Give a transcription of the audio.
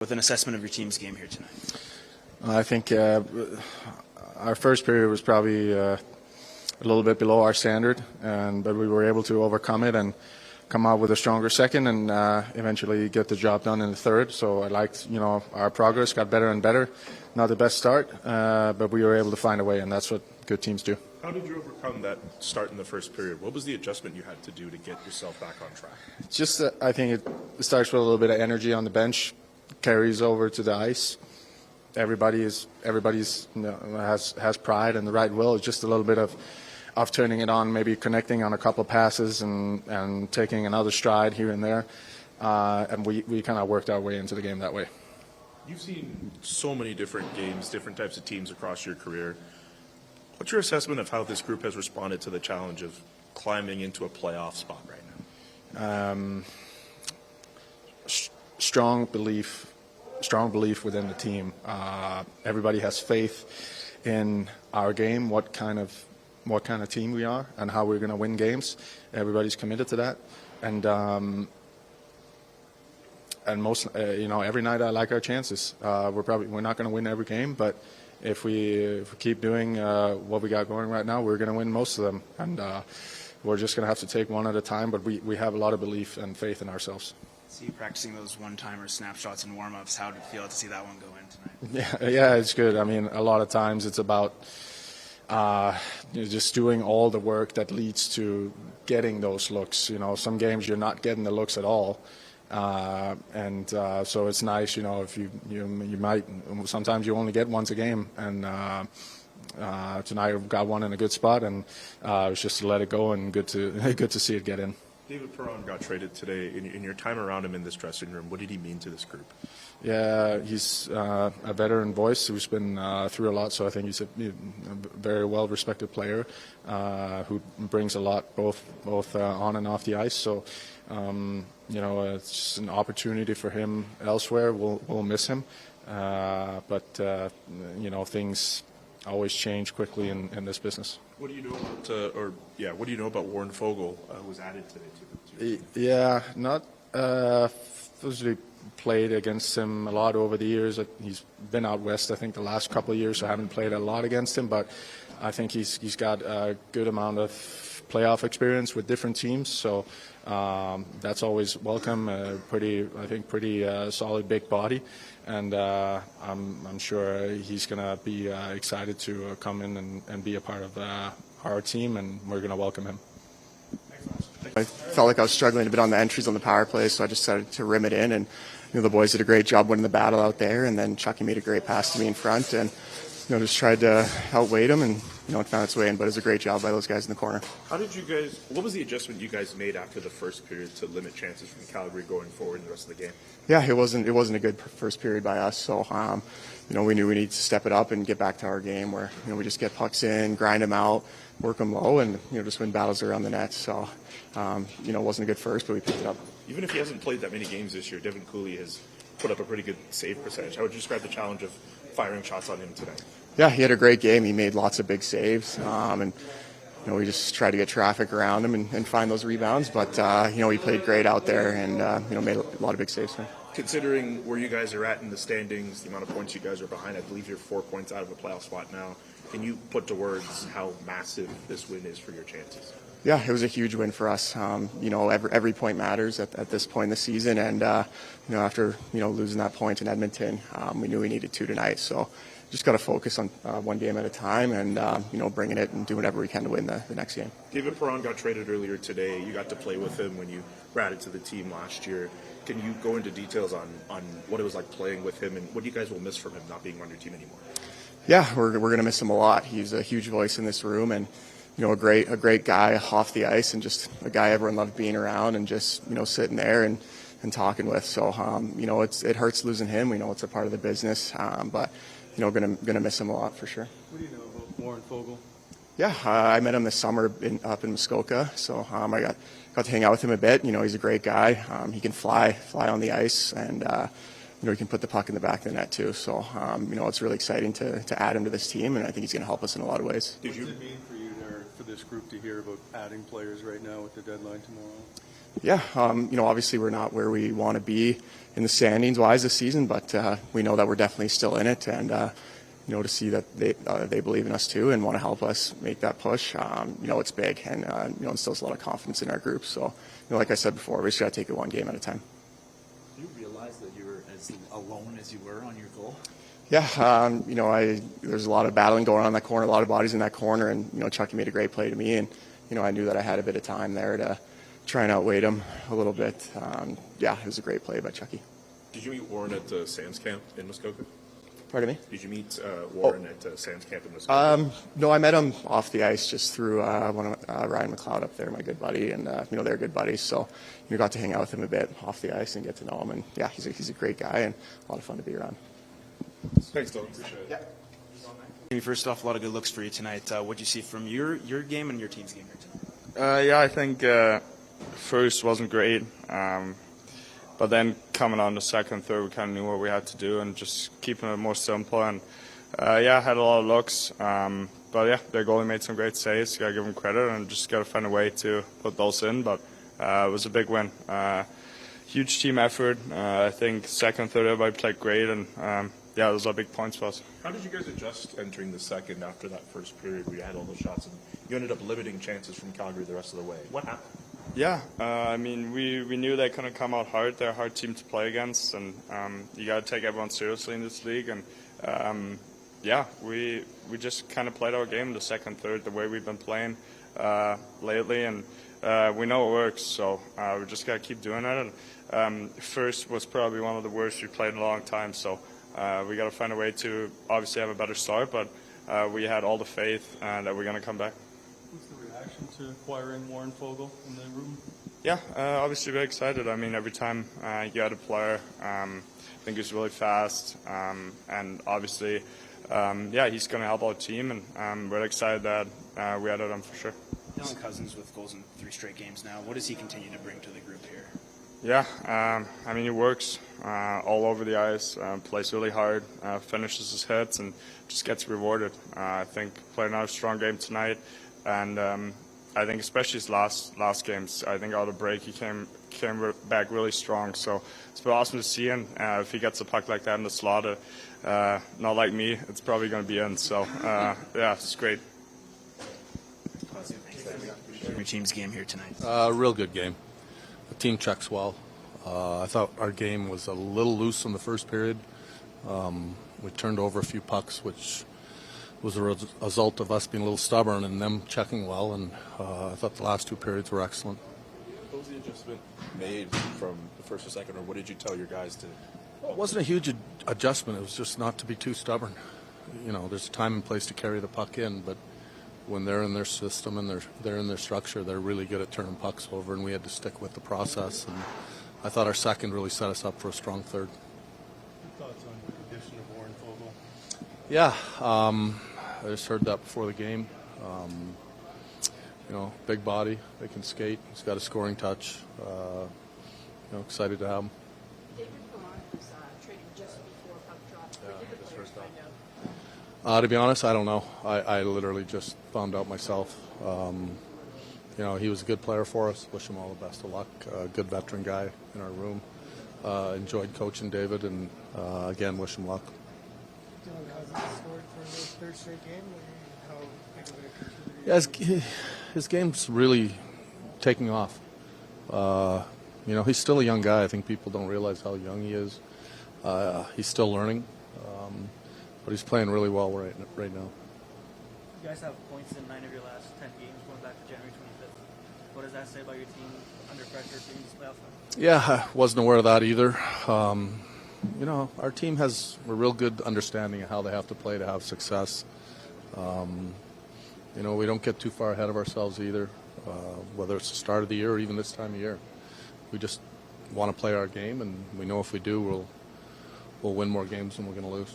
With an assessment of your team's game here tonight. I think our first period was probably a little bit below our standard, but we were able to overcome it and come out with a stronger second and eventually get the job done in the third. So I liked, our progress got better and better. Not the best start, but we were able to find a way, and that's what good teams do. How did you overcome that start in the first period? What was the adjustment you had to do to get yourself back on track? Just, I think it starts with a little bit of energy on the bench, carries over to the ice. Everybody's has pride and the right will. It's just a little bit of turning it on, maybe connecting on a couple of passes and taking another stride here and there. And we kind of worked our way into the game that way. You've seen so many different games, different types of teams across your career. What's your assessment of how this group has responded to the challenge of climbing into a playoff spot right now? Strong belief within the team. Everybody has faith in our game, what kind of team we are, and how we're going to win games. Everybody's committed to that, and most, every night I like our chances. We're not going to win every game, but if we keep doing what we got going right now, we're going to win most of them, and we're just going to have to take one at a time. But we have a lot of belief and faith in ourselves. See you practicing those one-timer snapshots and warm-ups. How did it feel to see that one go in tonight? Yeah, it's good. I mean, a lot of times it's about just doing all the work that leads to getting those looks. Some games you're not getting the looks at all. So it's nice, if you might, sometimes you only get once a game, and tonight we got one in a good spot, and it was just to let it go and good to see it get in. David Perron got traded today. In your time around him in this dressing room, what did he mean to this group? Yeah, he's a veteran voice who's been through a lot, so I think he's a very well-respected player who brings a lot both on and off the ice. So, it's just an opportunity for him elsewhere. We'll miss him, but things always change quickly in this business. What do you know about, what do you know about Warren Foegele, who was added today to the team? Yeah, not usually played against him a lot over the years. He's been out west, I think, the last couple of years, so I haven't played a lot against him. But I think he's got a good amount of playoff experience with different teams, so that's always welcome. Pretty solid big body, and I'm sure he's going to be excited to come in and be a part of our team, and we're going to welcome him. I felt like I was struggling a bit on the entries on the power play, so I just decided to rim it in, and the boys did a great job winning the battle out there, and then Chucky made a great pass to me in front, and just tried to outweight him, and it found its way in. But it was a great job by those guys in the corner. What was the adjustment you guys made after the first period to limit chances from Calgary going forward in the rest of the game? Yeah, it wasn't a good first period by us, so we knew we needed to step it up and get back to our game where we just get pucks in, grind them out, work them low, and just win battles around the net. So it wasn't a good first, but we picked it up. Even if he hasn't played that many games this year, Devin Cooley has put up a pretty good save percentage. How would you describe the challenge of firing shots on him tonight? Yeah, he had a great game. He made lots of big saves, and we just tried to get traffic around him and find those rebounds. But he played great out there and made a lot of big saves for him. Considering where you guys are at in the standings, the amount of points you guys are behind, I believe you're 4 points out of a playoff spot now. Can you put to words how massive this win is for your chances? Yeah, it was a huge win for us. Every point matters at this point in the season, and after losing that point in Edmonton, we knew we needed two tonight. So just got to focus on one game at a time, and bringing it and do whatever we can to win the next game. David Perron got traded earlier today. You got to play with him when you were added to the team last year. Can you go into details on what it was like playing with him, and what you guys will miss from him not being on your team anymore? Yeah, we're going to miss him a lot. He's a huge voice in this room, and a great guy off the ice, and just a guy everyone loved being around, and just sitting there and talking with. So it hurts losing him. We know it's a part of the business, but gonna miss him a lot for sure. What do you know about Warren Foegele? Yeah, I met him this summer up in Muskoka, so I got to hang out with him a bit. He's a great guy. He can fly on the ice, and he can put the puck in the back of the net too. So it's really exciting to add him to this team, and I think he's going to help us in a lot of ways. What does it mean for you for this group to hear about adding players right now with the deadline tomorrow? Yeah, obviously we're not where we want to be in the standings wise this season, but we know that we're definitely still in it, and to see that they believe in us too and want to help us make that push, it's big, and instills a lot of confidence in our group. So, like I said before, we just got to take it one game at a time. Do you realize that you were as alone as you were on your goal? Yeah, there's a lot of battling going on in that corner, a lot of bodies in that corner, and Chucky made a great play to me, and I knew that I had a bit of time there to try and outweigh him a little bit. It was a great play by Chucky. Did you meet Warren at Sam's camp in Muskoka? Pardon me? Did you meet Warren at Sam's camp in Muskoka? No, I met him off the ice just through one of Ryan McLeod up there, my good buddy, and they're good buddies. So got to hang out with him a bit off the ice and get to know him. And yeah, he's a great guy and a lot of fun to be around. Thanks, Dylan. Appreciate it. Maybe first off, a lot of good looks for you tonight. What did you see from your game and your team's game here tonight? I think first wasn't great. But then coming on the second and third, we kind of knew what we had to do and just keeping it more simple. And had a lot of looks. But yeah, their goalie made some great saves. Got to give him credit and just got to find a way to put those in. But it was a big win. Huge team effort. I think second and third, everybody played great. And those are big points for us. How did you guys adjust entering the second after that first period where you had all those shots and you ended up limiting chances from Calgary the rest of the way? What happened? Yeah, we knew they couldn't come out hard. They're a hard team to play against, and you got to take everyone seriously in this league. And we just kind of played our game the second, third, the way we've been playing lately, and we know it works. So we just got to keep doing it. And first was probably one of the worst we played in a long time. So we got to find a way to obviously have a better start, but we had all the faith that we're going to come back. What's the reaction to acquiring Warren Fogle in the room? Yeah, obviously very excited. I mean, every time you add a player, I think he's really fast, and obviously, he's going to help our team, and I'm really excited that we added him for sure. Cozens with goals in 3 straight games now. What does he continue to bring to the group here? Yeah, he works all over the ice, plays really hard, finishes his hits, and just gets rewarded. I think played another strong game tonight. And I think especially his last games, I think out of break he came back really strong. So it's been awesome to see him. If he gets a puck like that in the slot, not like me, it's probably going to be in. So it's great. Your team's game here tonight. Real good game. The team checks well. I thought our game was a little loose in the first period. We turned over a few pucks, which was a result of us being a little stubborn and them checking well, and I thought the last 2 periods were excellent. What was the adjustment made from the first to second, or what did you tell your guys to? Well, it wasn't a huge adjustment. It was just not to be too stubborn. There's a time and place to carry the puck in, but when they're in their system and they're in their structure, they're really good at turning pucks over, and we had to stick with the process. And I thought our second really set us up for a strong third. Your thoughts on the addition of Warren Fogle? Yeah, I just heard that before the game. Big body, they can skate. He's got a scoring touch. Excited to have him. David Vermont was traded just before puck drop. When did the players find out? To be honest, I don't know. I literally just found out myself. He was a good player for us. Wish him all the best of luck. Good veteran guy in our room. Enjoyed coaching David, and again, wish him luck. Dylan Cozens scored for the 3rd straight game. How big of a contributor? Yeah, his game's really taking off. He's still a young guy. I think people don't realize how young he is. He's still learning, but he's playing really well right now. You guys have points in 9 of your last 10 games going back to January 25th. What does that say about your team under pressure to these playoff times? Yeah, I wasn't aware of that either. Our team has a real good understanding of how they have to play to have success. We don't get too far ahead of ourselves either, whether it's the start of the year or even this time of year. We just want to play our game, and we know if we do, we'll win more games than we're going to lose.